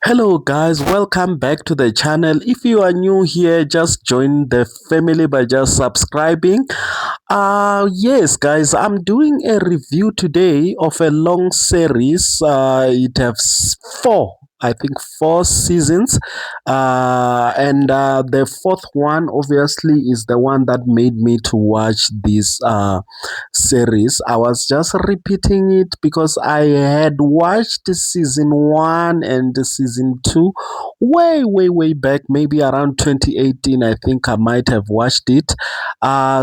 Hello guys, welcome back to the channel. If you are new here, just join the family by just subscribing. Yes guys, I'm doing a review today of a long series. It has four seasons, and the fourth one obviously is the one that made me to watch this series. I was just repeating it because I had watched season 1 and season 2 way back, maybe around 2018. I think I might have watched it.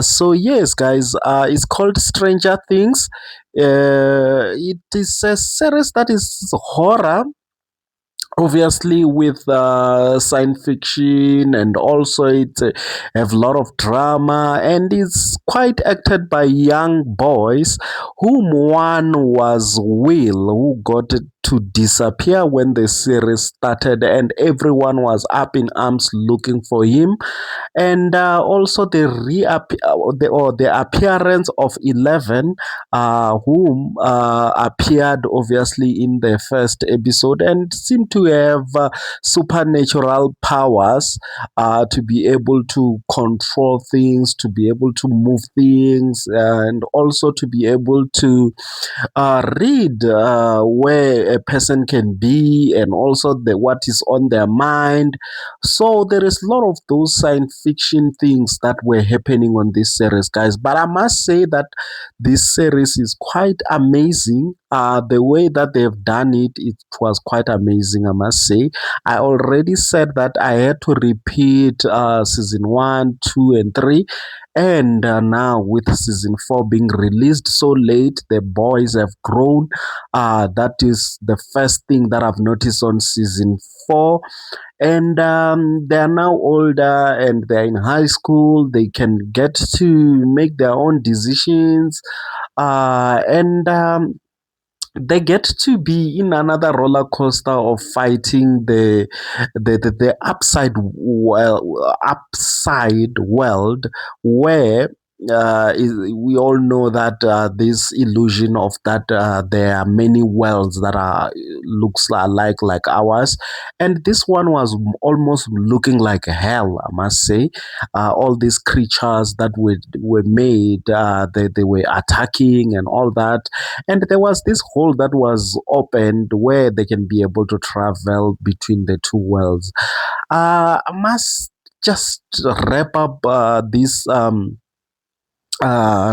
So yes guys, it's called Stranger Things. It is a series that is horror, obviously, with science fiction, and also it have a lot of drama, and it's quite acted by young boys, whom one was Will, who got to disappear when the series started, and everyone was up in arms looking for him. And also the appearance of 11, whom appeared obviously in the first episode and seemed to have supernatural powers, to be able to control things, to be able to move things, and also to be able to read where a person can be, and also what is on their mind. So there is a lot of those science fiction things that were happening on this series, guys. But I must say that this series is quite amazing. The way that they've done it, it was quite amazing, I must say. I already said that I had to repeat season 1, 2, and 3. And now, with season 4 being released so late, the boys have grown. That is the first thing that I've noticed on season 4. And they are now older and they're in high school. They can get to make their own decisions. And they get to be in another roller coaster of fighting the upside world, where we all know that this illusion of that there are many worlds that are looks like ours, and this one was almost looking like hell, I must say. All these creatures that were made, they were attacking and all that, and there was this hole that was opened where they can be able to travel between the two worlds. I must just wrap up this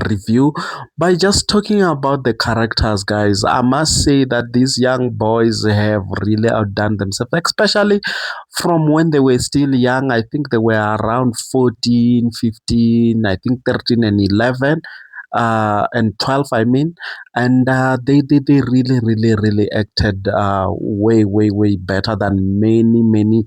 review by just talking about the characters, guys. I must say that these young boys have really outdone themselves, especially from when they were still young. I think they were around 14, 15, I think 13 and 11, and 12, I mean. And they really acted way better than many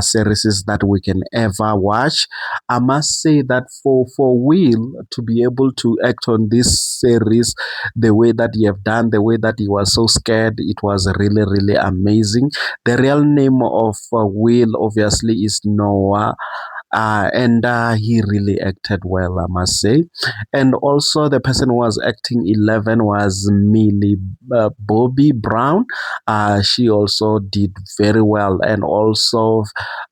series that we can ever watch. I must say that for Will to be able to act on this series the way that he have done, the way that he was so scared, it was really amazing. The real name of Will obviously is Noah. And he really acted well, I must say. And also, the person who was acting 11 was Millie Bobby Brown. She also did very well. And also,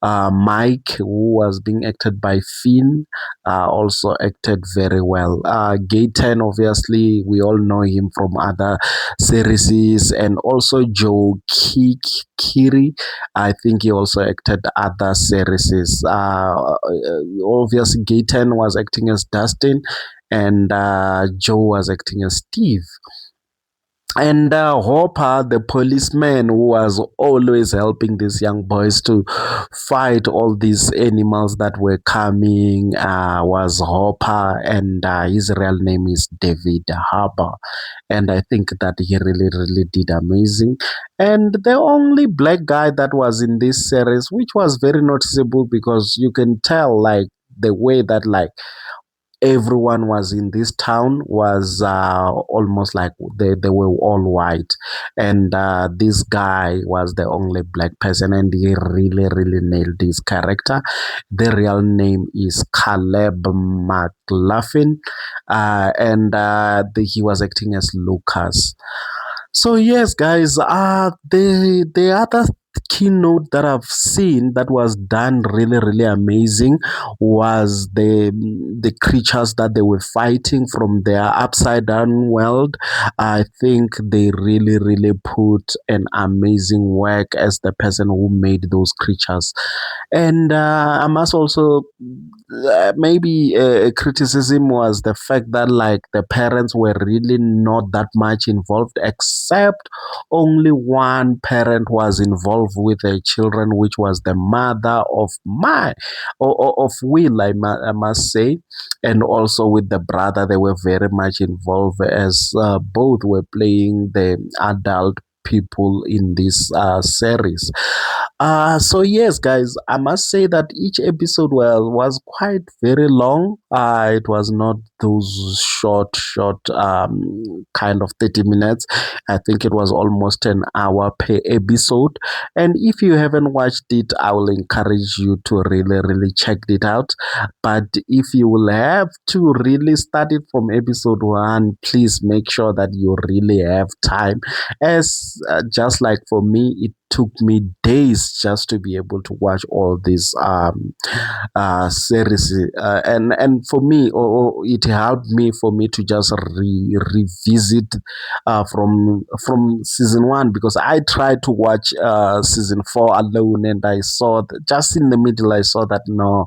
Mike, who was being acted by Finn, also acted very well. Gaten, obviously, we all know him from other series, and also Joe Kiri. I think he also acted other series. Obviously, Gaten was acting as Dustin, and Joe was acting as Steve. And Hopper, the policeman who was always helping these young boys to fight all these animals that were coming, was Hopper, and his real name is David Harbour. And I think that he really did amazing. And the only black guy that was in this series, which was very noticeable because you can tell, like, the way that, like, everyone was in this town was almost like they were all white, and this guy was the only black person, and he really nailed his character. The real name is Caleb McLaughlin, and he was acting as Lucas. So yes, guys, the other keynote that I've seen that was done really, really amazing was the creatures that they were fighting from their upside down world. I think they really, really put an amazing work as the person who made those creatures. And I must also maybe a criticism was the fact that like the parents were really not that much involved, except only one parent was involved with the children, which was the mother of of Will, I must say, and also with the brother. They were very much involved as both were playing the adult people in this series. So yes, guys, I must say that each episode was quite very long. It was not those short kind of 30 minutes. I think it was almost an hour per episode. And if you haven't watched it, I will encourage you to really, really check it out. But if you will have to really start it from episode one, please make sure that you really have time. As just like for me, it took me days just to be able to watch all these series, and for me, it helped me for me to just revisit from season one, because I tried to watch season four alone, and I saw that just in the middle I saw that no,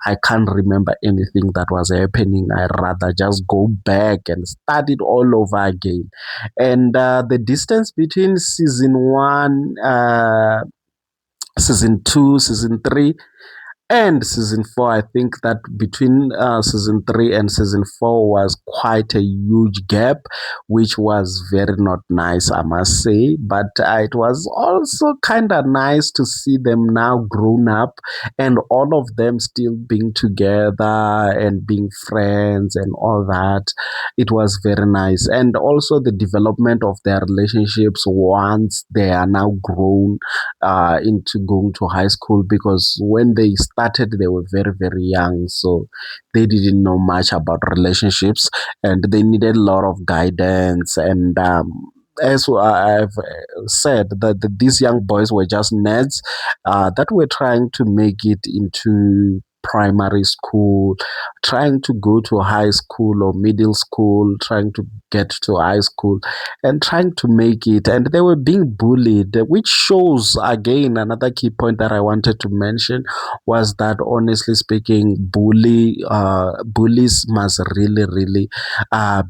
I can't remember anything that was happening. I rather just go back and start it all over again. And the distance between season one, season two, season three, and season four, I think that between season three and season four was quite a huge gap, which was very not nice, I must say. But it was also kind of nice to see them now grown up, and all of them still being together and being friends and all that. It was very nice. And also the development of their relationships once they are now grown into going to high school, because when they started they were very, very young, so they didn't know much about relationships, and they needed a lot of guidance. And as I've said, that these young boys were just nerds that were trying to make it into primary school, trying to go to high school or middle school, trying to get to high school, and trying to make it. And they were being bullied, which shows again another key point that I wanted to mention was that, honestly speaking, bullies must really, really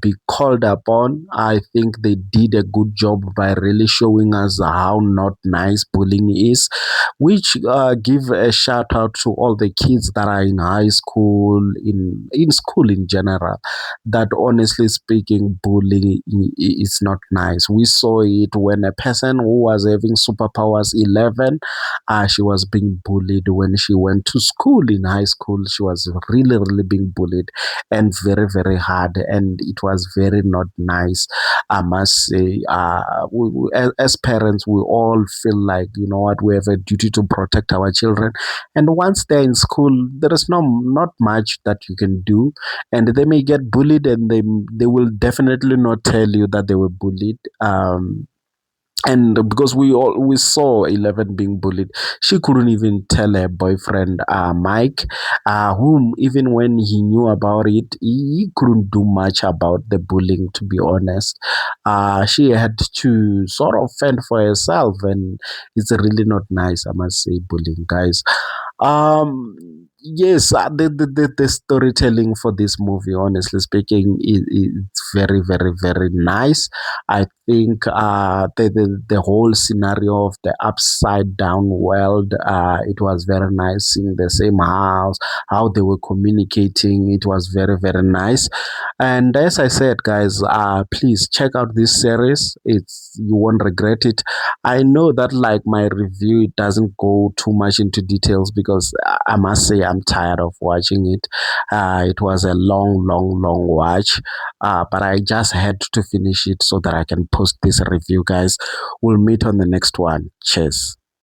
be called upon. I think they did a good job by really showing us how not nice bullying is, which give a shout out to all the kids that are in high school, in school in general, that honestly speaking, bullying is not nice. We saw it when a person who was having superpowers 11, she was being bullied when she went to school in high school. She was really, really being bullied, and very, very hard, and it was very not nice, I must say. As parents, we all feel like, you know what, we have a duty to protect our children, and once they're in school, there is not much that you can do, and they may get bullied, and they will definitely not tell you that they were bullied. And because we saw 11 being bullied, she couldn't even tell her boyfriend Mike, whom even when he knew about it, he couldn't do much about the bullying, to be honest. She had to sort of fend for herself, and it's really not nice, I must say, bullying, guys. Yes, the storytelling for this movie, honestly speaking, it's very, very, very nice. I think the whole scenario of the upside down world, it was very nice seeing the same house, how they were communicating. It was very, very nice. And as I said, guys, please check out this series. You won't regret it. I know that like my review, it doesn't go too much into details, because I must say I'm tired of watching it. It was a long, long, long watch, but I just had to finish it so that I can post this review, guys. We'll meet on the next one. Cheers.